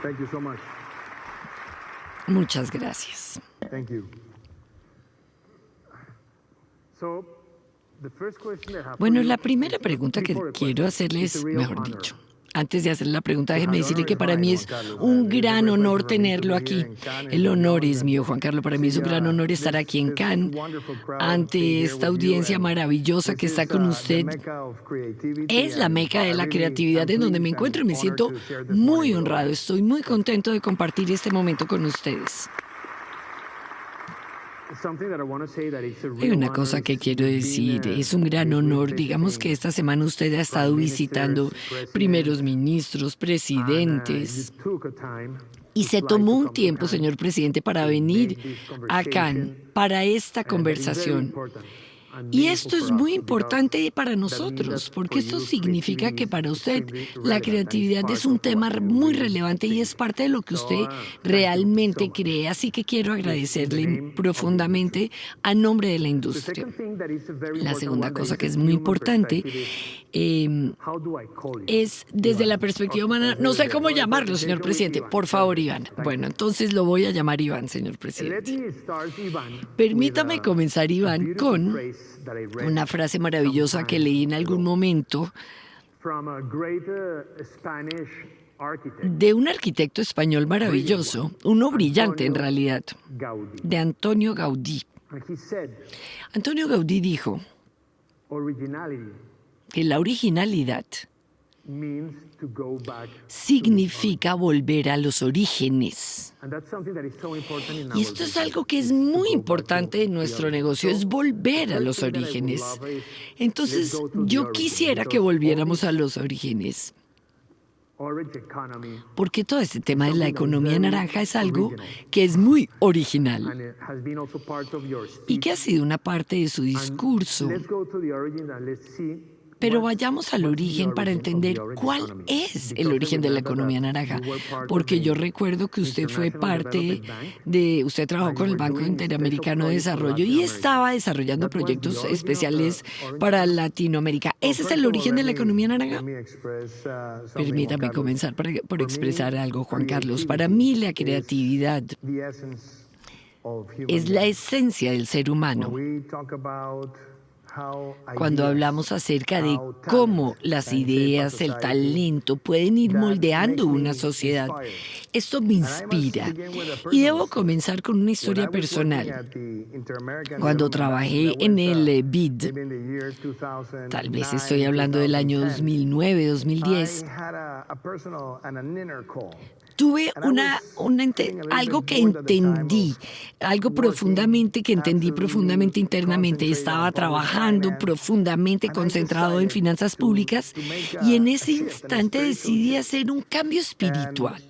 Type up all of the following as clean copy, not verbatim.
Thank you so much. Muchas gracias. Thank you. So, the first question I have for Bueno, you la primera is- pregunta que before the quiero question, hacerle it's a es, real mejor honor. dicho, antes de hacerle la pregunta, déjeme The decirle honor que is para mine, mí Juan es Carlos. un It is a gran great honor pleasure for me to tenerlo be aquí. here in Cannes El and honor beyond es and mío, Juan Carlos. Para mí es un see, gran honor estar aquí en this Cannes wonderful crowd being ante here esta with you, audiencia and maravillosa this que está is, con the usted. Mecca of creativity, Es la and meca de I la really creatividad am en donde me pleased encuentro y me and siento honored to share this muy morning with all honrado. of you. Estoy muy contento de compartir este momento con ustedes. Something that I want to say that it's a Hay real una honor cosa que is quiero you've decir, been, es un gran this week honor. Digamos que visiting esta semana usted ha estado prime visitando ministers, primeros presidents, ministros, and presidentes, you took a time y to se fly tomó to un come to tiempo, Cannes señor presidente, para to venir make this a Cannes conversation, para esta and that is very conversación. important and Y meaningful esto es for muy us, because importante para that means nosotros, that porque for esto you significa creativity que is para usted extremely la relevant and is creatividad es part un of tema what you muy really relevante y think. es parte de lo que So, usted thank you so realmente much. cree. Así que quiero Yes, in the agradecerle name of the profundamente industry. a nombre de la The industria. second thing that is a very La important segunda one that cosa is que a es muy human importante perspective eh, is how do I call you? es desde Iván. la perspectiva Okay, humana. here No is sé the cómo llamarlo, señor presentation with presidente. Iván. Por favor, Perfect. Iván. Thank Bueno, you. entonces lo voy a llamar Iván, señor Let presidente. me start, Iván, Permítame with comenzar, a Iván, beautiful con phrase that I read una frase some maravillosa que time leí en algún ago momento from a great Spanish architect, de un arquitecto español maravilloso, uno brillante en Antonio realidad, Gaudí. de Antonio Gaudí. And he said, Antonio Gaudí dijo originality que la originalidad means to go back to the significa volver a los orígenes. origin. And that's something that is so important in Y our esto es business, algo que es is to muy go back importante to en the nuestro origin. negocio, So, es volver a the los first thing that I would orígenes. love is, let's Entonces, go to the yo origin, quisiera que because all volviéramos this a los orígenes, orange economy porque todo este tema de la something that is economía very naranja es algo original. que es muy original and it has been also part of your y que ha speech. sido una parte de su And discurso. let's go to the origin and let's see Pero what's- vayamos al what's the origen para origin of the entender orange cuál economy. es el Because I origen de la remember economía that naranja. you were part Porque of yo the recuerdo que usted fue International parte Development Bank, usted trabajó and con you el were Banco doing special Interamericano de projects for Desarrollo Latin y America. estaba desarrollando That was the proyectos origin of the especiales orange para economy. Latinoamérica. So ¿Ese es first el of all, origen de la economía let naranja? me express, something, Permítame Juan Carlos. comenzar por For me, expresar algo, Juan Carlos. Para creativity mí la is creatividad the essence of human es la beings. esencia del ser When humano. we talk about how Cuando ideas, hablamos acerca de how cómo talent las can shape a ideas, el society, talento pueden ir that moldeando makes una me sociedad, inspired. esto me And I must inspira. begin with a Y personal debo story. comenzar con una When I historia was working personal. at the Inter-American Cuando Development Bank, trabajé that en was, el BID, maybe in the year 2009, tal vez estoy hablando del año 2010, 2009, 2010, I had a personal and an inner call. tuve And I was feeling a little algo bit que bored at the time entendí, of algo working profundamente que entendí profundamente absolutely internamente. concentrated Estaba on public trabajando finance, profundamente and I concentrado en decided finanzas to públicas make y en a ese shift, an instante spiritual decidí shift. hacer un cambio And espiritual.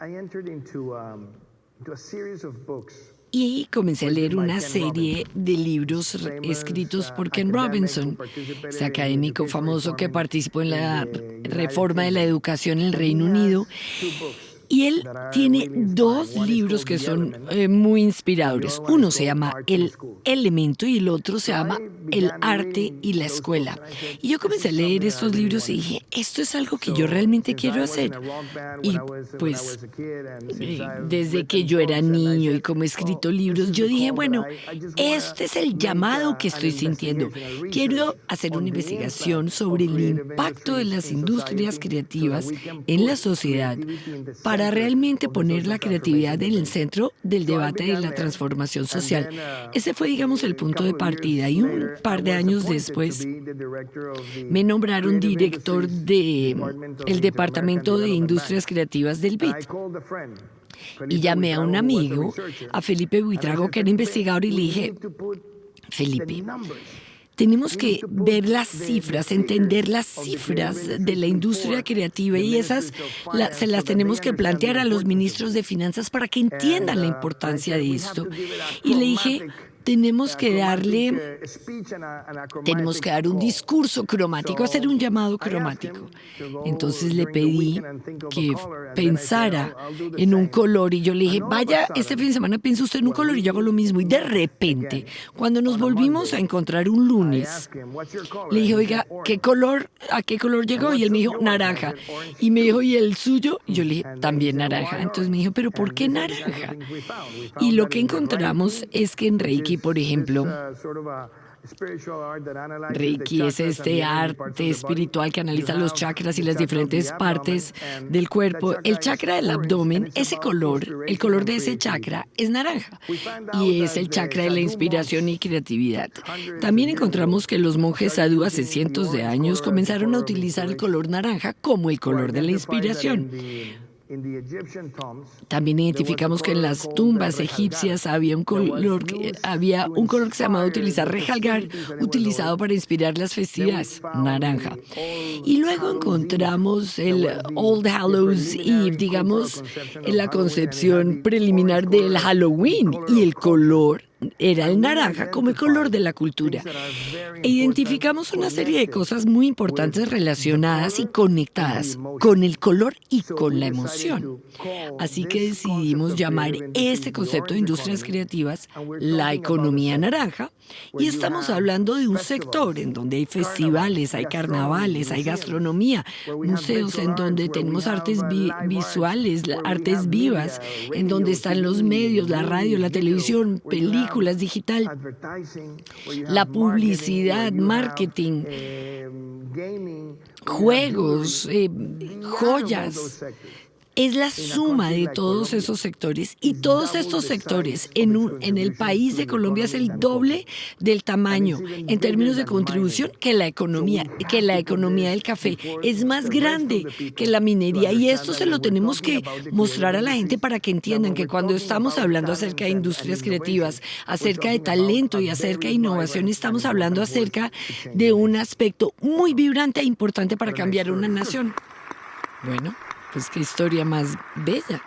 I entered into a series of books Y comencé a leer written by una Ken serie Robinson, de libros famous escritos por Ken academic who Robinson, participated ese in the académico education famoso que reform participó en in la the United reforma de la Kingdom. educación en el And Reino he Unido. has two books Y él that are tiene really inspiring. dos One is libros called que The son Element, muy and the inspiradores. other one Uno is se called llama Art in El School. Elemento y el otro se So llama I El began Arte reading y la those Escuela. books, and I said, Y yo "This comencé a is leer something that I estos really libros y wanna do." dije, esto es algo que So, yo realmente since I quiero was in hacer. a rock band Y when I pues was a kid, and since I've desde que written yo era books, and I niño y said, como he escrito "Well, this libros, is yo the dije, call bueno, that I just wanna este es el make llamado que an estoy sintiendo. investigation, a Quiero research hacer on una the investigación impact sobre of el creative impacto de industries las in industrias society, so that creativas we can en la put sociedad creativity in the para center realmente of the poner social la creatividad transformation en el debate. centro del So I debate de began la there, transformación and social. then Ese fue, digamos, el a punto de couple of years partida. Y un later, I par de was años appointed to después be the director of the me nombraron Creative director Industries de Department of el the Inter-American Departamento de Development Industrias Bank. Creativas del And BID. I called a friend, Y Felipe llamé a un Buitrago, who was a amigo, researcher, a Felipe and I Buitrago, said, que era "Felipe, investigador, y le we dije, need to put the Felipe, numbers. tenemos We que need to put ver las the cifras, figures entender las of the creative cifras de industries la industria before creativa the y esas ministries of se finance las so that tenemos they que understand the plantear a los importance of ministros de this." finanzas para que And entiendan la I importancia said, de "We have esto. to give it a Y le dije, pragmatic tenemos que dar un discurso cromático, hacer un llamado cromático. Entonces le pedí que pensara en un color y yo le dije, vaya, este fin de semana piensa usted en un color y yo hago lo mismo. Y de repente, cuando nos volvimos a encontrar un lunes, le dije, oiga, ¿a qué color llegó? Y él me dijo, naranja. Y me dijo, ¿y el suyo? Y yo le dije, también naranja. Entonces me dijo, ¿pero por qué naranja? Y lo que encontramos es que en Reiki, por ejemplo, Reiki es este arte espiritual que analiza los chakras y las diferentes partes del cuerpo. El chakra del abdomen, ese color, el color de ese chakra es naranja y es el chakra de la inspiración y creatividad. También encontramos que los monjes sadhu hace cientos de años comenzaron a utilizar el color naranja como el color de la inspiración. También identificamos que en las tumbas egipcias había un color que se llamaba utilizar rejalgar, utilizado para inspirar las festividades, naranja. Y luego encontramos el Old Hallows Eve, digamos, en la concepción preliminar del Halloween, y el color era el naranja como el color de la cultura. E identificamos una serie de cosas muy importantes relacionadas y conectadas con el color y con la emoción. Así que decidimos llamar este concepto de industrias creativas la economía naranja, y estamos hablando de un sector en donde hay festivales, hay carnavales, hay gastronomía, museos en donde tenemos artes visuales, artes vivas, en donde están los medios, la radio, la televisión, películas, digital, la publicidad, marketing, juegos, joyas. Es la suma de todos esos sectores, y todos estos sectores en el país de Colombia es el doble del tamaño en términos de contribución que la economía del café. Es más grande que la minería, y esto se lo tenemos que mostrar a la gente para que entiendan que cuando estamos hablando acerca de industrias creativas, acerca de talento y acerca de innovación, estamos hablando acerca de un aspecto muy vibrante e importante para cambiar una nación. Bueno, pues qué historia más bella.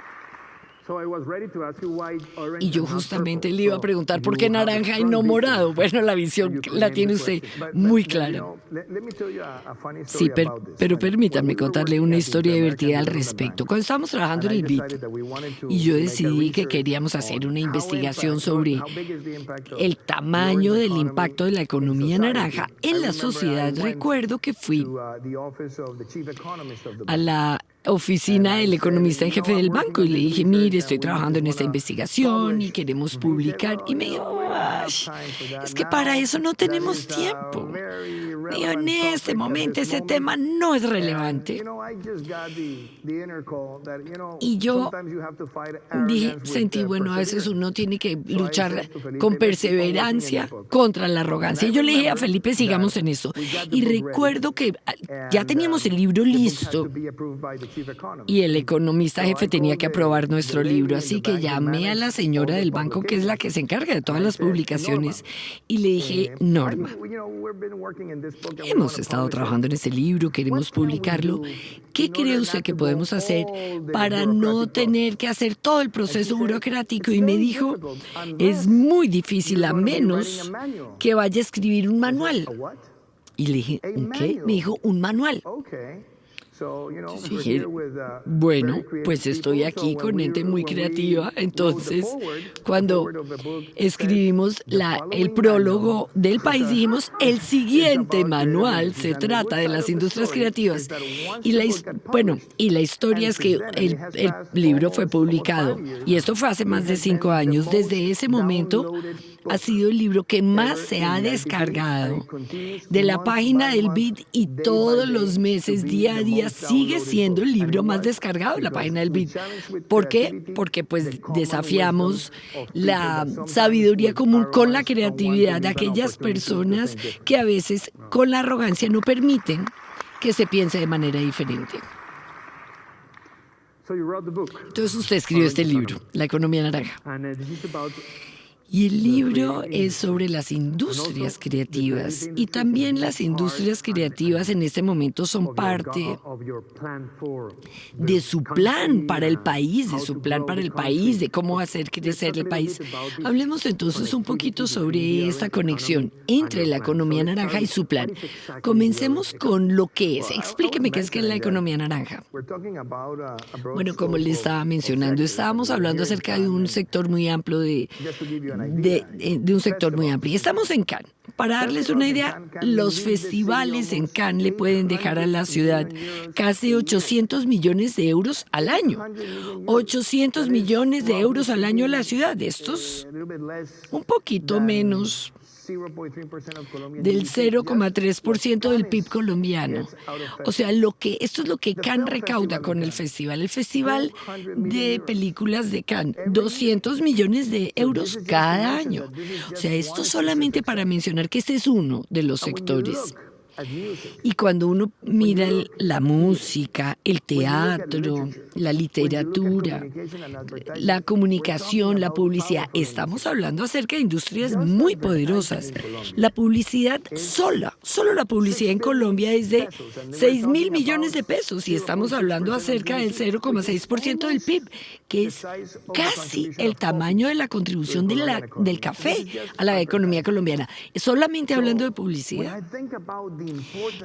Y yo justamente le iba a preguntar por qué naranja y no morado. Bueno, la visión la tiene usted muy clara. Sí, pero permítanme contarle una historia divertida al respecto. Cuando estábamos trabajando en el BIT y yo decidí que queríamos hacer una investigación sobre el tamaño del impacto de la economía naranja en la sociedad, recuerdo que fui a la oficina del economista en jefe del banco y le dije, mire, estoy trabajando en esta investigación y queremos publicar. Y me dijo, es que para eso no tenemos tiempo. Me dijo, en este momento ese tema no es relevante. Y yo sentí, bueno, a veces uno tiene que luchar con perseverancia contra la arrogancia. Y yo le dije a Felipe, sigamos en eso. Y recuerdo que ya teníamos el libro listo y el economista jefe tenía que aprobar nuestro libro, así que llamé a la señora del banco, que es la que se encarga de todas las publicaciones, y le dije, Norma, hemos estado trabajando en ese libro, queremos publicarlo. ¿Qué cree usted que podemos hacer para no tener que hacer todo el proceso burocrático? Y me dijo, es muy difícil a menos que vaya a escribir un manual. Y le dije, ¿qué? Me dijo, un manual. Dije, bueno, pues estoy aquí con gente muy creativa. Entonces, cuando escribimos el prólogo del país, dijimos, el siguiente manual se trata de las industrias creativas. Y la historia es que el libro fue publicado, y esto fue hace más de 5 años. Desde ese momento ha sido el libro que más se ha descargado de la página del BIT, y todos los meses, día a día, sigue siendo el libro más descargado de la página del BIT. ¿Por qué? Porque pues desafiamos la sabiduría común con la creatividad de aquellas personas que a veces con la arrogancia no permiten que se piense de manera diferente. Entonces usted escribió este libro, La economía naranja. Y el libro es sobre las industrias creativas. Y también las industrias creativas en este momento son parte de su plan para el país, de cómo hacer crecer el país. Hablemos entonces un poquito sobre esta conexión entre la economía naranja y su plan. Comencemos con lo que es. Explíqueme qué es la economía naranja. Bueno, como le estaba mencionando, estábamos hablando acerca de un sector muy amplio de un sector muy amplio. Y estamos en Cannes. Para darles una idea, los festivales en Cannes le pueden dejar a la ciudad casi 800 millones de euros al año. 800 millones de euros al año a la ciudad. Esto es un poquito menos del 0,3% del PIB colombiano. O sea, esto es lo que Cannes recauda con el festival. El festival de películas de Cannes, 200 millones de euros cada año. O sea, esto solamente para mencionar que este es uno de los sectores. Y cuando uno mira la música, el teatro, la literatura, la comunicación, la publicidad, estamos hablando acerca de industrias muy poderosas. La publicidad solo la publicidad en Colombia es de 6.000 millones de pesos y estamos hablando acerca del 0,6% del PIB, que es casi el tamaño de la contribución del café a la economía colombiana. Solamente hablando de publicidad.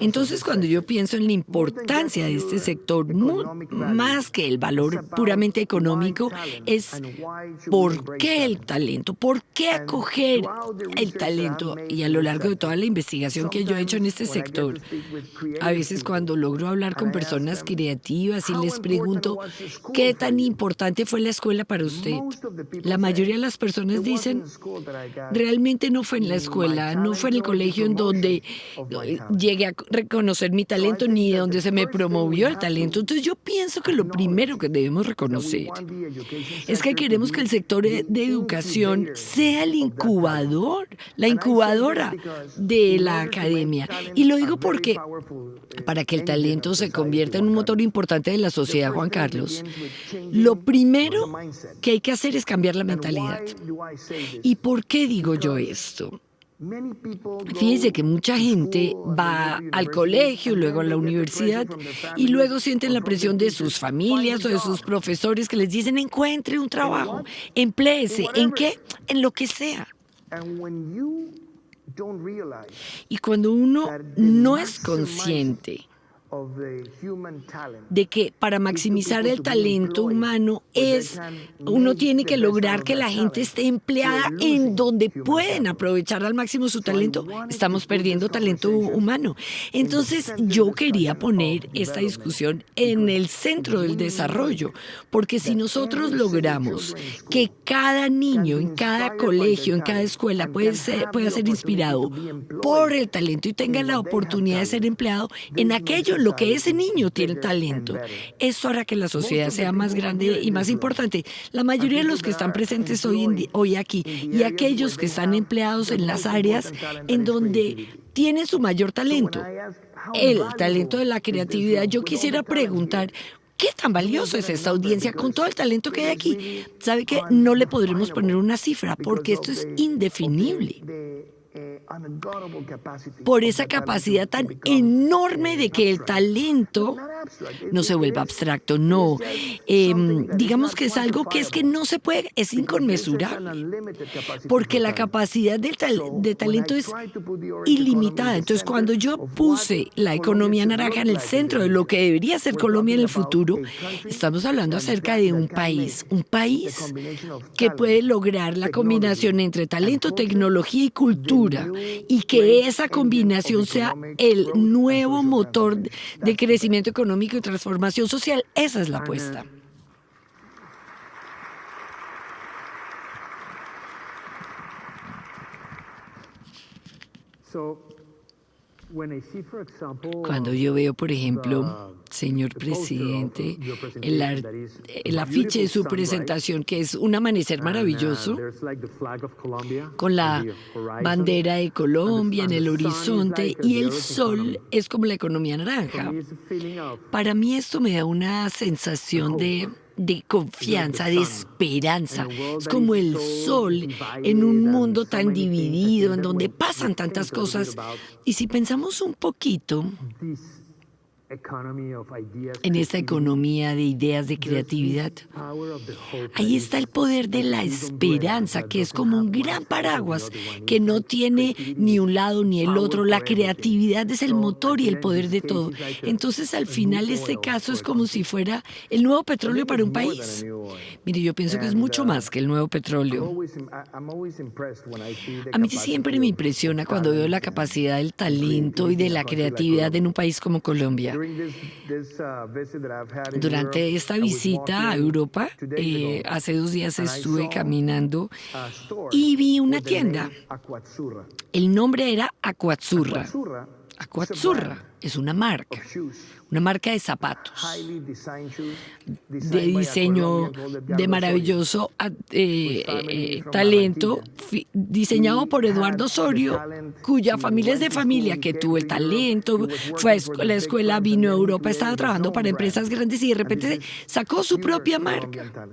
Entonces, cuando yo pienso en la importancia de este sector, más que el valor puramente económico, es ¿por qué el talento? ¿Por qué acoger el talento? Y a lo largo de toda la investigación que yo he hecho en este sector, a veces cuando logro hablar con personas creativas y les pregunto, ¿qué tan importante fue la escuela para usted? La mayoría de las personas dicen, realmente no fue en la escuela, no fue en el colegio en donde llegué a reconocer mi talento ni donde se me promovió el talento. Entonces yo pienso que lo primero que debemos reconocer es que queremos que el sector de educación sea el incubador, la incubadora de la academia. Y lo digo porque para que el talento se convierta en un motor importante de la sociedad, Juan Carlos, lo primero que hay que hacer es cambiar la mentalidad. ¿Y por qué digo yo esto? Fíjense que mucha gente va al colegio, luego a la universidad y luego sienten la presión de sus familias o de sus profesores que les dicen encuentre un trabajo, empléese, ¿en qué? En lo que sea. Y cuando uno no es consciente de que para maximizar el talento humano uno tiene que lograr que la gente esté empleada en donde pueden aprovechar al máximo su talento, estamos perdiendo talento humano. Entonces yo quería poner esta discusión en el centro del desarrollo, porque si nosotros logramos que cada niño en cada colegio, en cada escuela pueda ser inspirado por el talento y tenga la oportunidad de ser empleado en aquello lo que ese niño tiene talento. Eso hará que la sociedad sea más grande y más importante. La mayoría de los que están presentes hoy aquí y aquellos que están empleados en las áreas en donde tienen su mayor talento, el talento de la creatividad, yo quisiera preguntar, ¿qué tan valioso es esta audiencia con todo el talento que hay aquí? ¿Sabe qué? No le podremos poner una cifra porque esto es indefinible. Por esa capacidad tan enorme de que el talento no se vuelva abstracto, no. Digamos que es algo que no se puede, es inconmensurable, porque la capacidad de talento es ilimitada. Entonces, cuando yo puse la economía naranja en el centro de lo que debería ser Colombia en el futuro, estamos hablando acerca de un país que puede lograr la combinación entre talento, tecnología y cultura, y que esa combinación sea el nuevo motor de crecimiento económico y transformación social. Esa es la apuesta. Cuando yo veo, por ejemplo, señor presidente, el afiche de su presentación, que es un amanecer maravilloso, con la bandera de Colombia en el horizonte, y el sol es como la economía naranja. Para mí esto me da una sensación de de confianza, de esperanza. Es como el sol en un mundo tan dividido, en donde pasan tantas cosas. Y si pensamos un poquito en esta economía de ideas de creatividad, ahí está el poder de la esperanza, que es como un gran paraguas que no tiene ni un lado ni el otro. La creatividad es el motor y el poder de todo. Entonces, al final, este caso es como si fuera el nuevo petróleo para un país. Mire, yo pienso que es mucho más que el nuevo petróleo. A mí siempre me impresiona cuando veo la capacidad, el talento y de la creatividad en un país como Colombia. Durante esta visita a Europa, hace 2 días estuve caminando y vi una tienda. El nombre era Aquazzurra. Aquazzurra es una marca de zapatos, de diseño de maravilloso talento, diseñado por Eduardo Osorio, cuya familia es de familia que tuvo el talento, fue a la escuela, vino a Europa, estaba trabajando para empresas grandes y de repente sacó su propia marca.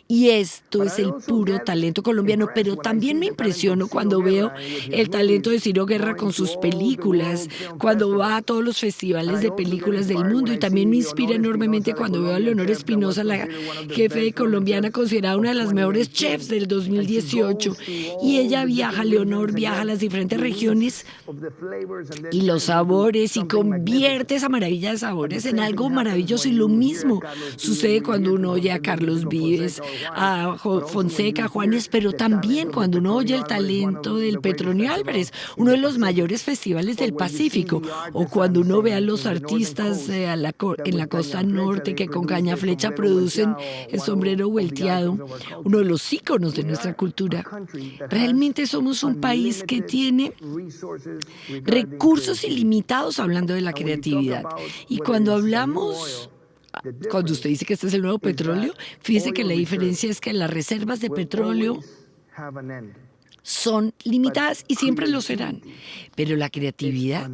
Y esto es el puro talento colombiano, pero también me impresiono cuando veo el talento de Ciro Guerra con sus películas, cuando va a todos los festivales de películas del mundo, y también me inspira enormemente cuando veo a Leonor Espinosa, la jefe colombiana, considerada una de las mejores chefs del 2018, y ella viaja, Leonor viaja a las diferentes regiones y los sabores, y convierte esa maravilla de sabores en algo maravilloso. Y lo mismo sucede cuando uno oye a Carlos Vives, a Fonseca, a Juanes, pero también cuando uno oye el talento del Petronio Álvarez, uno de los mayores festivales del Pacífico, o cuando uno ve a los artistas en la costa norte que con caña flecha producen el sombrero vuelteado, uno de los íconos de nuestra cultura. Realmente somos un país que tiene recursos ilimitados hablando de la creatividad. Y cuando usted dice que este es el nuevo petróleo, fíjese que la diferencia es que las reservas de petróleo son limitadas y siempre lo serán, pero la creatividad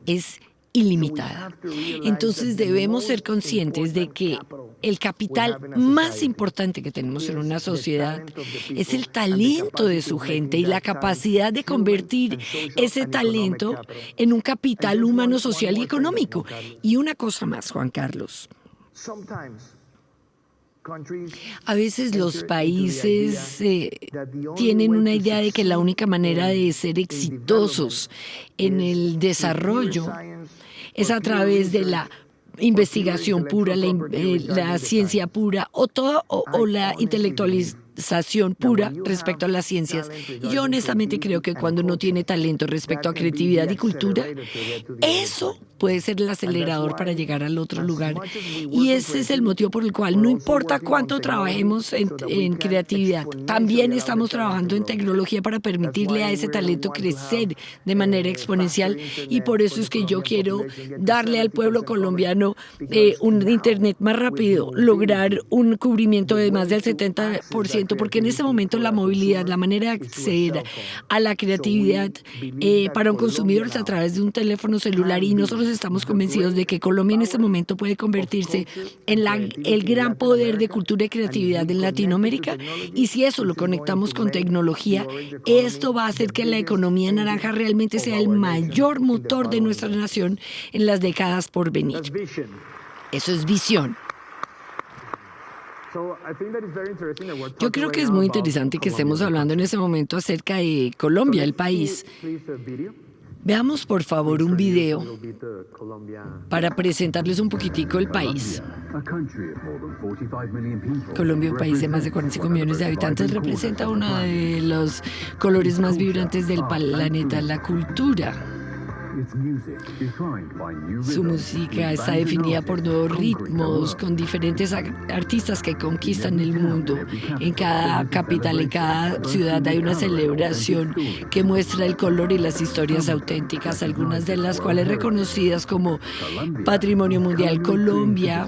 es ilimitada. Entonces debemos ser conscientes de que el capital más importante que tenemos en una sociedad es el talento de su gente y la capacidad de convertir ese talento en un capital humano, social y económico. Y una cosa más, Juan Carlos. A veces los países tienen una idea de que la única manera de ser exitosos en el desarrollo es a través de la investigación pura, la ciencia pura o la intelectualización pura respecto a las ciencias. Y yo honestamente creo que cuando uno tiene talento respecto a creatividad y cultura, eso puede ser el acelerador para llegar al otro lugar. Y ese es el motivo por el cual no importa cuánto trabajemos en creatividad, también estamos trabajando en tecnología para permitirle a ese talento crecer de manera exponencial. Y por eso es que yo quiero darle al pueblo colombiano un internet más rápido, lograr un cubrimiento de más del 70%, porque en ese momento la movilidad, la manera de acceder a la creatividad para un consumidor es a través de un teléfono celular, y nosotros estamos convencidos de que Colombia en este momento puede convertirse en el gran poder de cultura y creatividad en Latinoamérica, y si eso lo conectamos con tecnología, esto va a hacer que la economía naranja realmente sea el mayor motor de nuestra nación en las décadas por venir. Eso es visión. Yo creo que es muy interesante que estemos hablando en este momento acerca de Colombia, el país. Veamos por favor un video para presentarles un poquitico el país. Colombia, un país de más de 45 millones de habitantes, representa uno de los colores más vibrantes del planeta, la cultura. Su música está definida por nuevos ritmos, con diferentes artistas que conquistan el mundo. En cada capital, en cada ciudad hay una celebración que muestra el color y las historias auténticas, algunas de las cuales reconocidas como Patrimonio Mundial. Colombia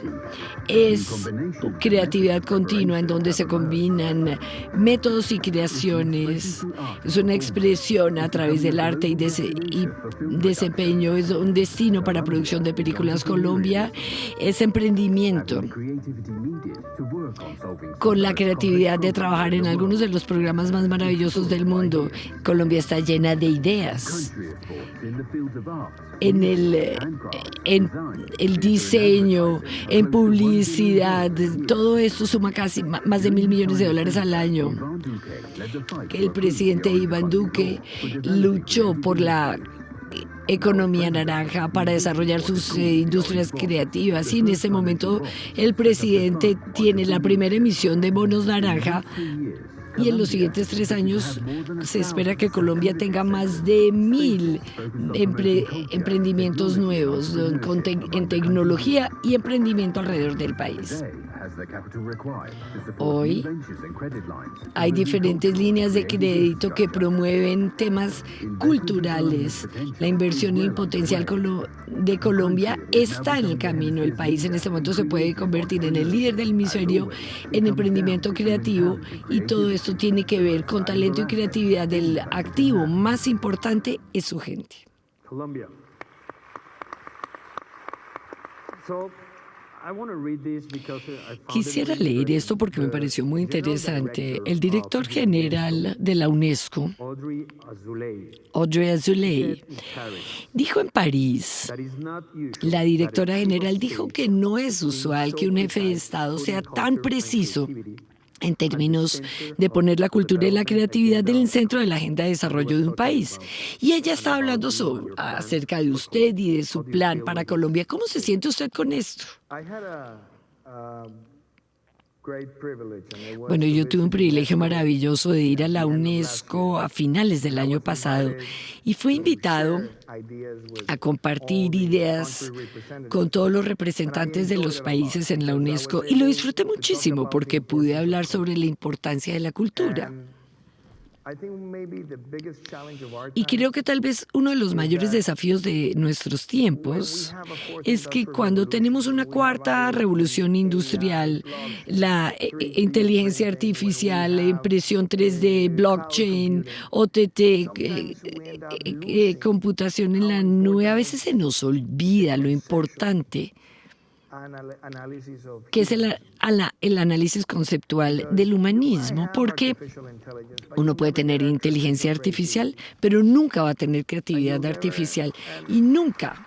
es creatividad continua en donde se combinan métodos y creaciones. Es una expresión a través del arte y de desempeño, es un destino para producción de películas. Colombia es emprendimiento, con la creatividad de trabajar en algunos de los programas más maravillosos del mundo. Colombia está llena de ideas en el diseño, en publicidad. Todo esto suma casi más de $1.000 millones al año. Que el presidente Iván Duque luchó por la economía naranja para desarrollar sus industrias creativas, y en este momento el presidente tiene la primera emisión de bonos naranja, y en los siguientes 3 años se espera que Colombia tenga más de 1.000 emprendimientos nuevos en tecnología y emprendimiento alrededor del país. Hoy hay diferentes líneas de crédito que promueven temas culturales. La inversión y el potencial de Colombia está en el camino. El país en este momento se puede convertir en el líder del hemisferio en emprendimiento creativo, y todo esto tiene que ver con talento y creatividad. El activo más importante es su gente. Colombia. Quisiera leer esto porque me pareció muy interesante. El director general de la UNESCO, Audrey Azoulay, dijo en París, la directora general dijo que no es usual que un jefe de Estado sea tan preciso en términos de poner la cultura y la creatividad en el centro de la agenda de desarrollo de un país. Y ella está hablando acerca de usted y de su plan para Colombia. ¿Cómo se siente usted con esto? Bueno, yo tuve un privilegio maravilloso de ir a la UNESCO a finales del año pasado, y fui invitado a compartir ideas con todos los representantes de los países en la UNESCO, y lo disfruté muchísimo porque pude hablar sobre la importancia de la cultura. Y creo que tal vez uno de los mayores desafíos de nuestros tiempos es que cuando tenemos una cuarta revolución industrial, la inteligencia artificial, la impresión 3D, blockchain, OTT, computación en la nube, a veces se nos olvida lo importante que es el análisis conceptual del humanismo, porque uno puede tener inteligencia artificial, pero nunca va a tener creatividad artificial, y nunca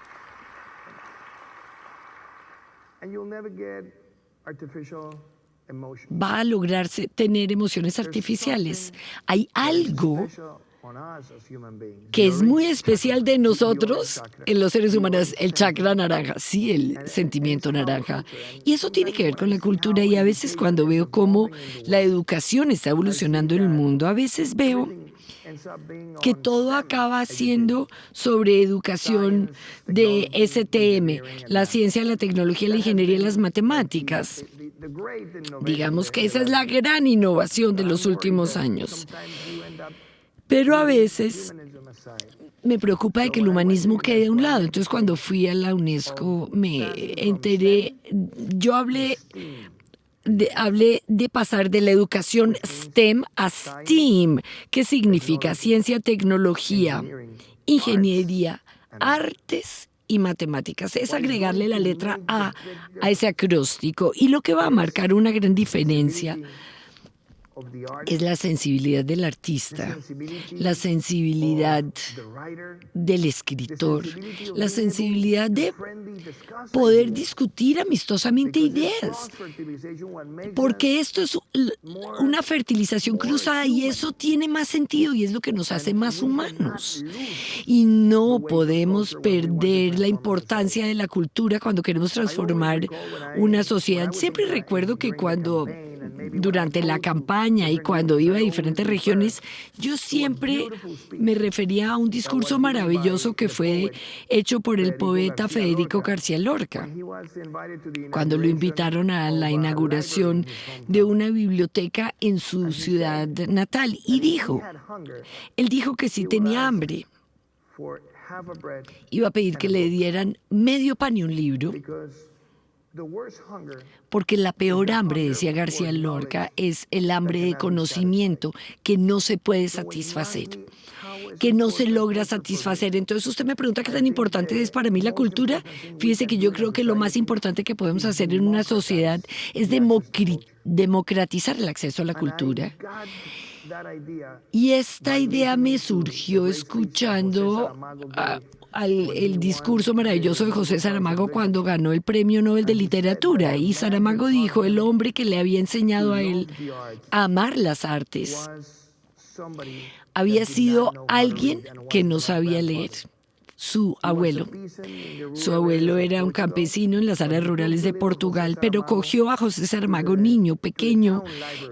va a lograrse tener emociones artificiales. Hay algo que es muy especial de nosotros, en los seres humanos, el chakra naranja, sí, el sentimiento naranja. Y eso tiene que ver con la cultura, y a veces cuando veo cómo la educación está evolucionando en el mundo, a veces veo que todo acaba siendo sobre educación de STM, la ciencia, la tecnología, la ingeniería y las matemáticas. Digamos que esa es la gran innovación de los últimos años. Pero a veces me preocupa de que el humanismo quede a un lado. Entonces, cuando fui a la UNESCO, me enteré, yo hablé de pasar de la educación STEM a STEAM, que significa ciencia, tecnología, ingeniería, artes y matemáticas. Es agregarle la letra A ese acróstico, y lo que va a marcar una gran diferencia es la sensibilidad del artista, la sensibilidad del escritor, la sensibilidad de poder discutir amistosamente ideas, porque esto es una fertilización cruzada, y eso tiene más sentido y es lo que nos hace más humanos. Y no podemos perder la importancia de la cultura cuando queremos transformar una sociedad. Siempre recuerdo que durante la campaña y cuando iba a diferentes regiones, yo siempre me refería a un discurso maravilloso que fue hecho por el poeta Federico García Lorca, cuando lo invitaron a la inauguración de una biblioteca en su ciudad natal. Y él dijo que si tenía hambre, iba a pedir que le dieran medio pan y un libro, porque la peor hambre, decía García Lorca, es el hambre de conocimiento que no se puede satisfacer. que no se logra satisfacer. Entonces usted me pregunta qué tan importante es para mí la cultura. Fíjese que yo creo que lo más importante que podemos hacer en una sociedad es democratizar el acceso a la cultura. Y esta idea me surgió escuchando el discurso maravilloso de José Saramago cuando ganó el Premio Nobel de Literatura. Y Saramago dijo, el hombre que le había enseñado a él a amar las artes había sido alguien que no sabía leer. Su abuelo. Su abuelo era un campesino en las áreas rurales de Portugal, pero cogió a José Saramago, niño, pequeño,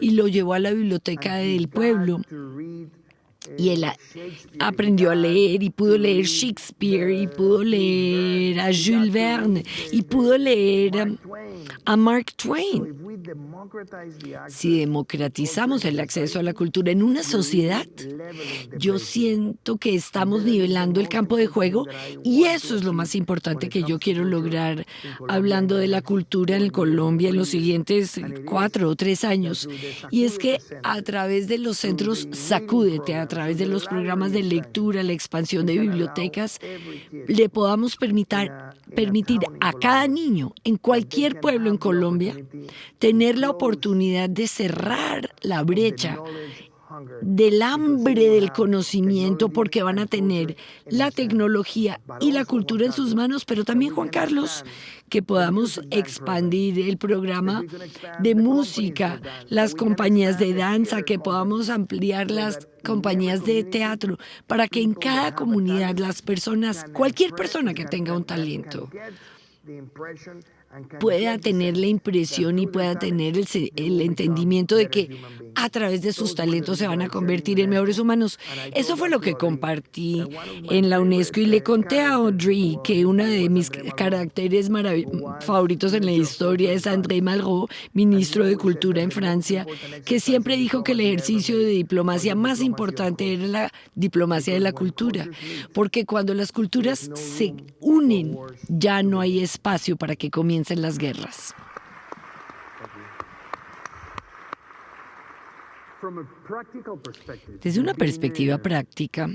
y lo llevó a la biblioteca del pueblo. Y él aprendió a leer y pudo leer Shakespeare y pudo leer a Jules Verne y pudo leer a Mark Twain. Si democratizamos el acceso a la cultura en una sociedad, yo siento que estamos nivelando el campo de juego y eso es lo más importante que yo quiero lograr hablando de la cultura en Colombia en los siguientes 4 o 3 años. Y es que a través de los centros Sacúdete, a través de los programas de lectura, la expansión de bibliotecas, le podamos permitir a cada niño en cualquier pueblo en Colombia tener la oportunidad de cerrar la brecha del hambre del conocimiento porque van a tener la tecnología y la cultura en sus manos, pero también, Juan Carlos, que podamos expandir el programa de música, las compañías de danza, que podamos ampliar las compañías de teatro, para que en cada comunidad las personas, cualquier persona que tenga un talento, pueda tener la impresión y pueda tener el entendimiento de que a través de sus talentos se van a convertir en mejores humanos. Eso fue lo que compartí en la UNESCO y le conté a Audrey que uno de mis caracteres favoritos en la historia es André Malraux, ministro de Cultura en Francia, que siempre dijo que el ejercicio de diplomacia más importante era la diplomacia de la cultura, porque cuando las culturas se unen ya no hay espacio para que comiencen las guerras. Desde una perspectiva práctica,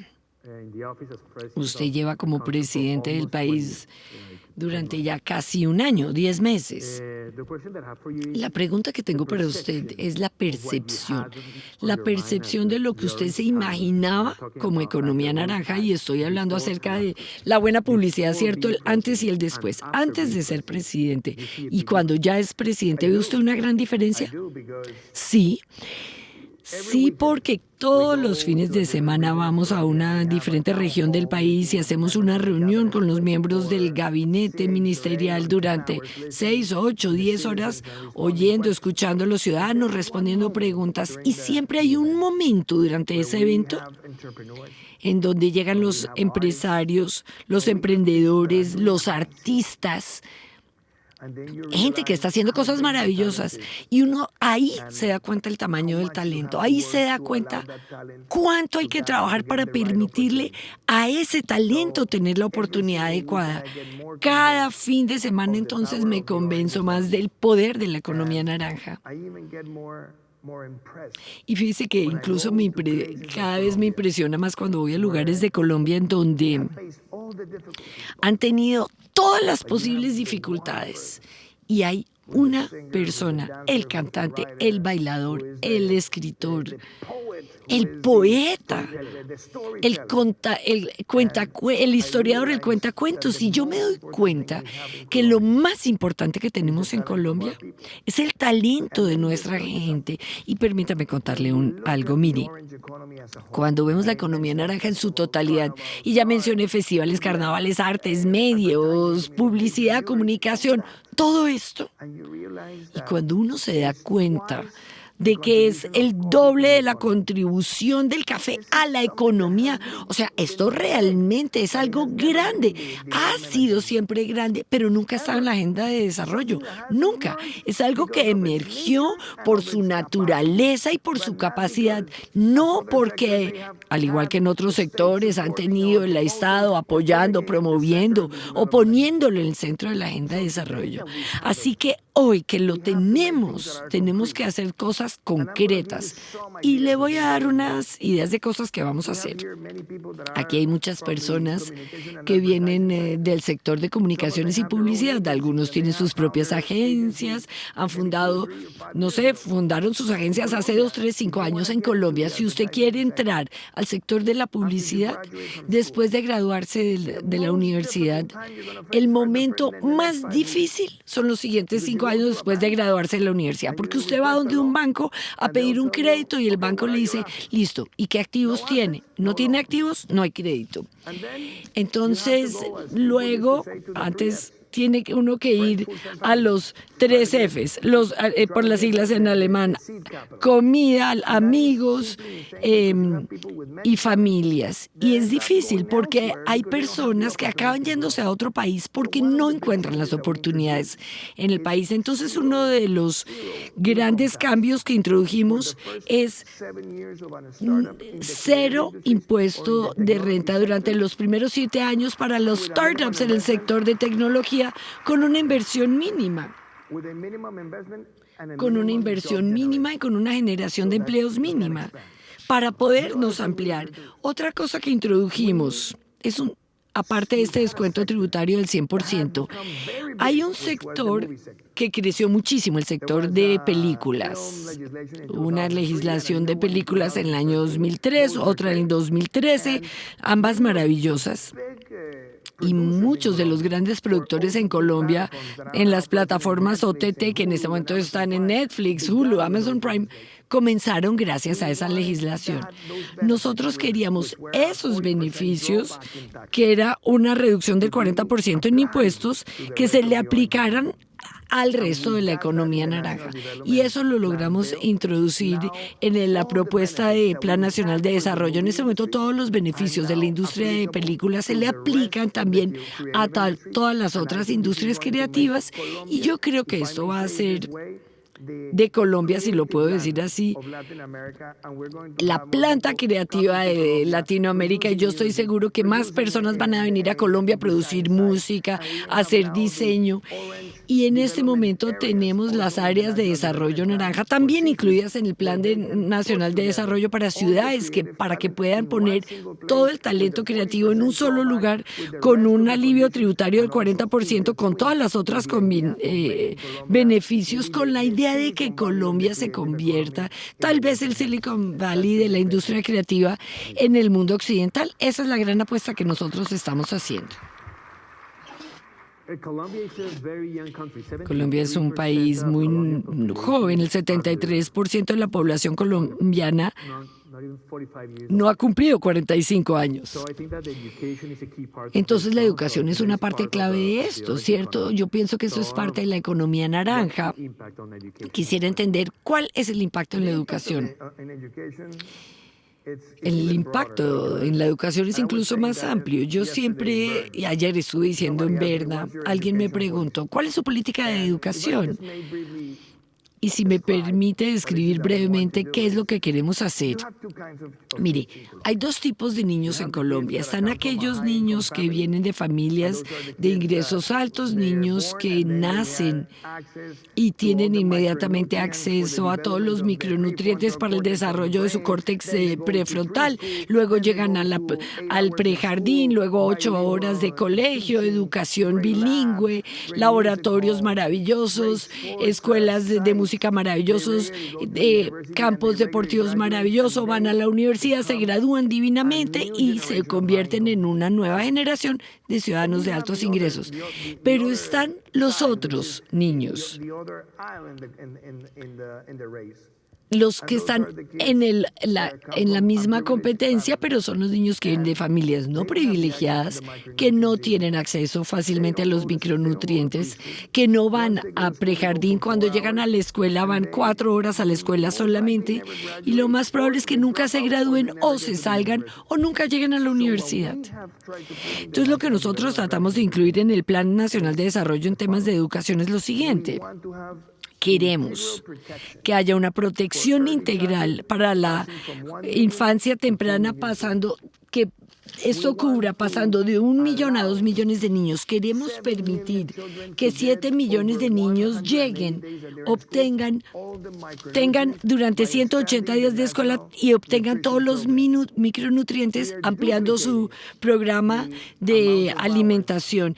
usted lleva como presidente del país durante ya casi un año, 10 meses. La pregunta que tengo para usted es la percepción de lo que usted se imaginaba como economía naranja, y estoy hablando acerca de la buena publicidad, ¿cierto? El antes y el después, antes de ser presidente. Y cuando ya es presidente, ¿ve usted una gran diferencia? Sí. Sí, porque todos los fines de semana vamos a una diferente región del país y hacemos una reunión con los miembros del gabinete ministerial durante 6, 8, 10 horas, oyendo, escuchando a los ciudadanos, respondiendo preguntas. Y siempre hay un momento durante ese evento en donde llegan los empresarios, los emprendedores, los artistas, gente que está haciendo cosas maravillosas, y uno ahí se da cuenta del tamaño del talento, ahí se da cuenta cuánto hay que trabajar para permitirle a ese talento tener la oportunidad adecuada. Cada fin de semana entonces me convenzo más del poder de la economía naranja. Y fíjese que incluso cada vez me impresiona más cuando voy a lugares de Colombia en donde han tenido todas las posibles dificultades y hay una persona, el cantante, el bailador, el escritor, el poeta, el historiador, el cuentacuentos. Y yo me doy cuenta que lo más importante que tenemos en Colombia es el talento de nuestra gente. Y permítame contarle algo, mire, cuando vemos la economía naranja en su totalidad, y ya mencioné festivales, carnavales, artes, medios, publicidad, comunicación, todo esto, y cuando uno se da cuenta de que es el doble de la contribución del café a la economía. O sea, esto realmente es algo grande. Ha sido siempre grande, pero nunca ha estado en la agenda de desarrollo. Nunca. Es algo que emergió por su naturaleza y por su capacidad. No porque, al igual que en otros sectores, han tenido el Estado apoyando, promoviendo o poniéndolo en el centro de la agenda de desarrollo. Así que hoy que lo tenemos que hacer cosas cosas concretas. Y le voy a dar unas ideas de cosas que vamos a hacer. Aquí hay muchas personas que vienen del sector de comunicaciones y publicidad. Algunos tienen sus propias agencias, han fundado, no sé, fundaron sus agencias hace 2, 3, 5 años en Colombia. Si usted quiere entrar al sector de la publicidad, después de graduarse de la universidad, el momento más difícil son los siguientes 5 años después de graduarse de la universidad, porque usted va donde un banco a pedir un crédito y el banco le dice, listo, ¿y qué activos tiene? ¿No tiene activos? No hay crédito. Entonces, luego, antes tiene uno que ir a los 3 Fs, por las siglas en alemán: comida, amigos y familias. Y es difícil porque hay personas que acaban yéndose a otro país porque no encuentran las oportunidades en el país. Entonces, uno de los grandes cambios que introdujimos es 0 impuesto de renta durante los primeros 7 años para los startups en el sector de tecnología, con una inversión mínima. Con una inversión mínima y con una generación de empleos mínima, para podernos ampliar. Otra cosa que introdujimos es aparte de este descuento tributario del 100%, hay un sector que creció muchísimo, el sector de películas. Una legislación de películas en el año 2003, otra en el 2013, ambas maravillosas. Y muchos de los grandes productores en Colombia, en las plataformas OTT, que en este momento están en Netflix, Hulu, Amazon Prime, comenzaron gracias a esa legislación. Nosotros queríamos esos beneficios, que era una reducción del 40% en impuestos, que se le aplicaran al resto de la economía naranja. Y eso lo logramos introducir en la propuesta de Plan Nacional de Desarrollo. En este momento todos los beneficios de la industria de películas se le aplican también a todas las otras industrias creativas, y yo creo que esto va a ser de Colombia, si lo puedo decir así, la planta creativa de Latinoamérica, y yo estoy seguro que más personas van a venir a Colombia a producir música, a hacer diseño. Y en este momento tenemos las áreas de desarrollo naranja también incluidas en el Plan Nacional de Desarrollo para ciudades, para que puedan poner todo el talento creativo en un solo lugar, con un alivio tributario del 40%, con todas las otras beneficios, con la idea de que Colombia se convierta, tal vez el Silicon Valley de la industria creativa en el mundo occidental. Esa es la gran apuesta que nosotros estamos haciendo. Colombia es un país muy joven. El 73% de la población colombiana no ha cumplido 45 años. Entonces la educación es una parte clave de esto, ¿cierto? Yo pienso que eso es parte de la economía naranja. Quisiera entender cuál es el impacto en la educación. El impacto en la educación es incluso más amplio. Yo siempre, y ayer estuve diciendo en Berna, alguien me preguntó, ¿cuál es su política de educación? Y si me permite describir brevemente qué es lo que queremos hacer. Mire, hay 2 tipos de niños en Colombia. Están aquellos niños que vienen de familias de ingresos altos, niños que nacen y tienen inmediatamente acceso a todos los micronutrientes para el desarrollo de su córtex prefrontal. Luego llegan al prejardín, luego 8 horas de colegio, educación bilingüe, laboratorios maravillosos, escuelas de música maravillosos, campos deportivos maravillosos, van a la universidad, se gradúan divinamente y se convierten en una nueva generación de ciudadanos de altos ingresos. Pero están los otros niños, los que están en la misma competencia, pero son los niños que vienen de familias no privilegiadas, que no tienen acceso fácilmente a los micronutrientes, que no van a prejardín. Cuando llegan a la escuela van 4 horas a la escuela solamente, y lo más probable es que nunca se gradúen o se salgan o nunca lleguen a la universidad. Entonces lo que nosotros tratamos de incluir en el Plan Nacional de Desarrollo en temas de educación es lo siguiente. Queremos que haya una protección integral para la infancia temprana, pasando que esto cubra pasando de 1 millón a 2 millones de niños. Queremos permitir que 7 millones de niños lleguen, tengan durante 180 días de escuela y obtengan todos los micronutrientes, ampliando su programa de alimentación.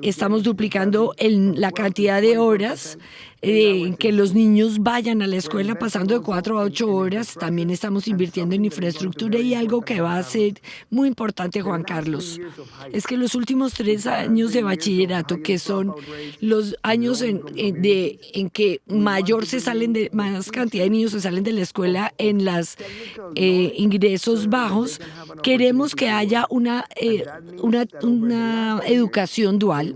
Estamos duplicando la cantidad de horas en que los niños vayan a la escuela, pasando de 4 a 8 horas. También estamos invirtiendo en infraestructura, y algo que va a ser muy importante, Juan Carlos, es que los últimos 3 años de bachillerato, que son los años en que más cantidad de niños se salen de la escuela en los ingresos bajos, queremos que haya una educación dual,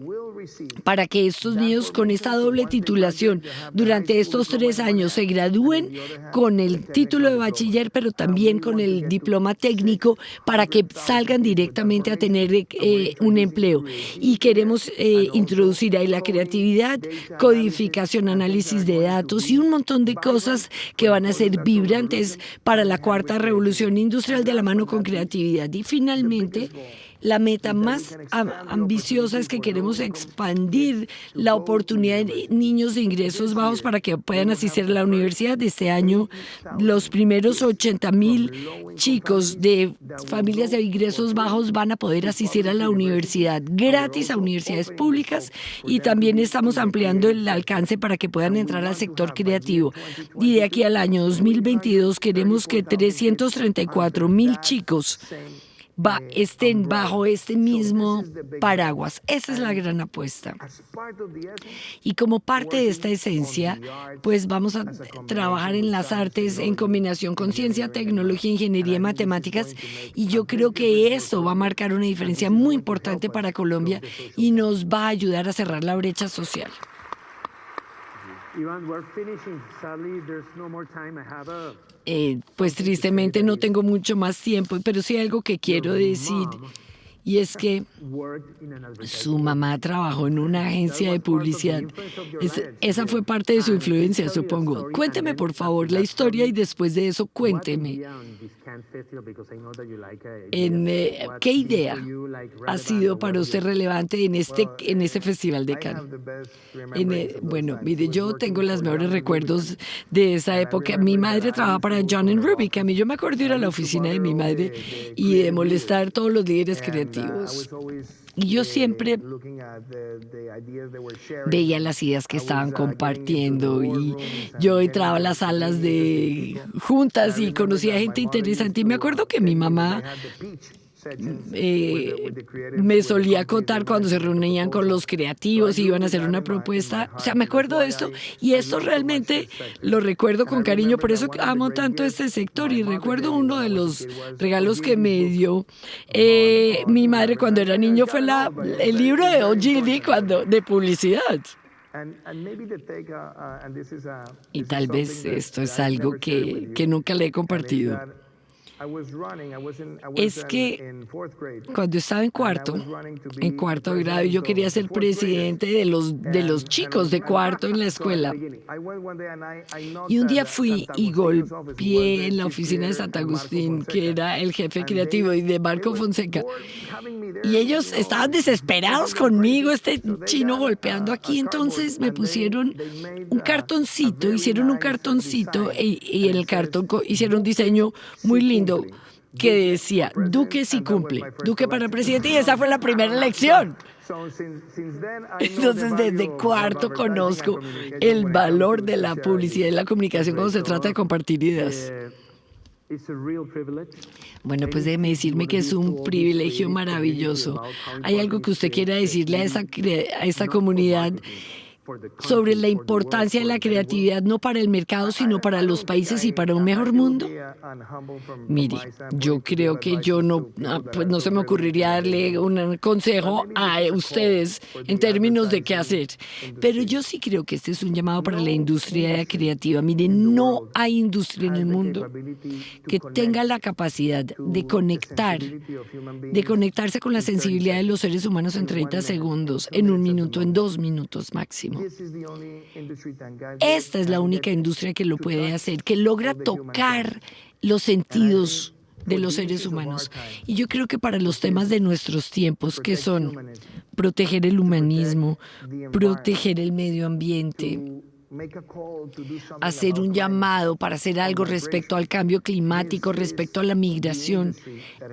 para que estos niños con esta doble titulación durante estos 3 años se gradúen con el título de bachiller, pero también con el diploma técnico, para que salgan directamente a tener un empleo. Y queremos introducir ahí la creatividad, codificación, análisis de datos y un montón de cosas que van a ser vibrantes para la 4ª revolución industrial, de la mano con creatividad. Y finalmente, la meta más ambiciosa es que queremos expandir la oportunidad de niños de ingresos bajos para que puedan asistir a la universidad. Este año, los primeros 80,000 chicos de familias de ingresos bajos van a poder asistir a la universidad gratis, a universidades públicas, y también estamos ampliando el alcance para que puedan entrar al sector creativo. Y de aquí al año 2022 queremos que 334,000 chicos estén bajo este mismo paraguas. Esa es la gran apuesta. Y como parte de esta esencia, pues vamos a trabajar en las artes en combinación con ciencia, tecnología, ingeniería y matemáticas. Y yo creo que esto va a marcar una diferencia muy importante para Colombia y nos va a ayudar a cerrar la brecha social. Iván, we're finishing. Sadly, there's no more time. I have a... Pues tristemente no tengo mucho más tiempo, pero sí hay algo que quiero decir, y es que su mamá trabajó en una agencia de publicidad. Esa fue parte de su influencia, supongo. Cuénteme, por favor, la historia, y después de eso, cuénteme qué idea ha sido para usted relevante en este Festival de Cannes. Bueno, mire, yo tengo los mejores recuerdos de esa época. Mi madre trabajaba para John & Rubik. A mí yo me acuerdo de ir a la oficina de mi madre y de molestar a todos los líderes creativos. Y yo siempre veía las ideas que estaban compartiendo, y yo entraba a las salas de juntas y conocía gente interesante. Y me acuerdo que mi mamá me solía contar cuando se reunían con los creativos y iban a hacer una propuesta. O sea, me acuerdo de esto, y esto realmente lo recuerdo con cariño. Por eso amo tanto este sector. Y recuerdo uno de los regalos que me dio mi madre cuando era niño, fue el libro de Ogilvy de publicidad. Y tal vez esto es algo que nunca le he compartido. Es que cuando estaba en cuarto grado, yo quería ser presidente de los chicos de cuarto en la escuela. Y un día fui y golpeé en la oficina de Santa Agustín, que era el jefe creativo, y de Marco Fonseca. Y ellos estaban desesperados conmigo, este chino golpeando aquí. Entonces me pusieron un cartoncito, hicieron un cartoncito, y en el cartón hicieron un diseño muy lindo que decía: Duque sí cumple, Duque para presidente, y esa fue la primera elección. Entonces, desde cuarto conozco el valor de la publicidad y la comunicación cuando se trata de compartir ideas. Bueno, pues déjeme decirme que es un privilegio maravilloso. ¿Hay algo que usted quiera decirle a esta comunidad sobre la importancia de la creatividad, no para el mercado, sino para los países y para un mejor mundo? Mire, yo creo que no se me ocurriría darle un consejo a ustedes en términos de qué hacer, pero yo sí creo que este es un llamado para la industria creativa. Mire, no hay industria en el mundo que tenga la capacidad de conectarse con la sensibilidad de los seres humanos en 30 segundos, en 1 minuto, en 2 minutos máximo. Esta es la única industria que lo puede hacer, que logra tocar los sentidos de los seres humanos. Y yo creo que para los temas de nuestros tiempos, que son proteger el humanismo, proteger el medio ambiente, hacer un llamado para hacer algo respecto al cambio climático, respecto a la migración.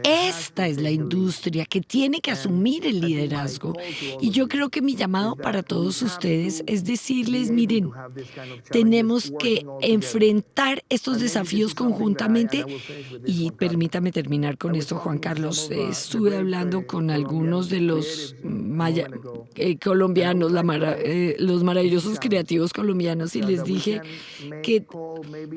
Esta es la industria que tiene que asumir el liderazgo. Y yo creo que mi llamado para todos ustedes es decirles, miren, tenemos que enfrentar estos desafíos conjuntamente. Y permítame terminar con esto, Juan Carlos. Estuve hablando con algunos de los colombianos, los maravillosos creativos colombianos, y les dije que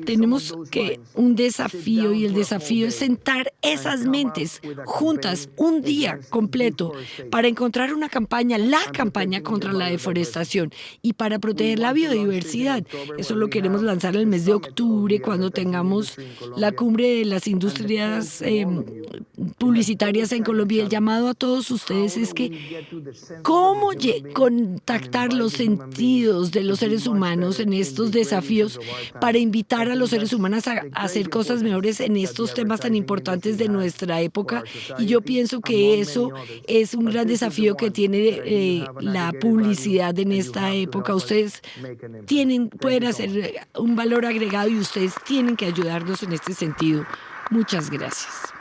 tenemos que un desafío, y el desafío es sentar esas mentes juntas un día completo para encontrar una campaña, la campaña contra la deforestación y para proteger la biodiversidad. Eso lo queremos lanzar el mes de octubre, cuando tengamos la cumbre de las industrias publicitarias en Colombia. El llamado a todos ustedes es que cómo contactar los sentidos de los seres humanos en estos desafíos para invitar a los seres humanos a hacer cosas mejores en estos temas tan importantes de nuestra época. Y yo pienso que eso es un gran desafío que tiene la publicidad en esta época. Ustedes pueden hacer un valor agregado y ustedes tienen que ayudarnos en este sentido. Muchas gracias.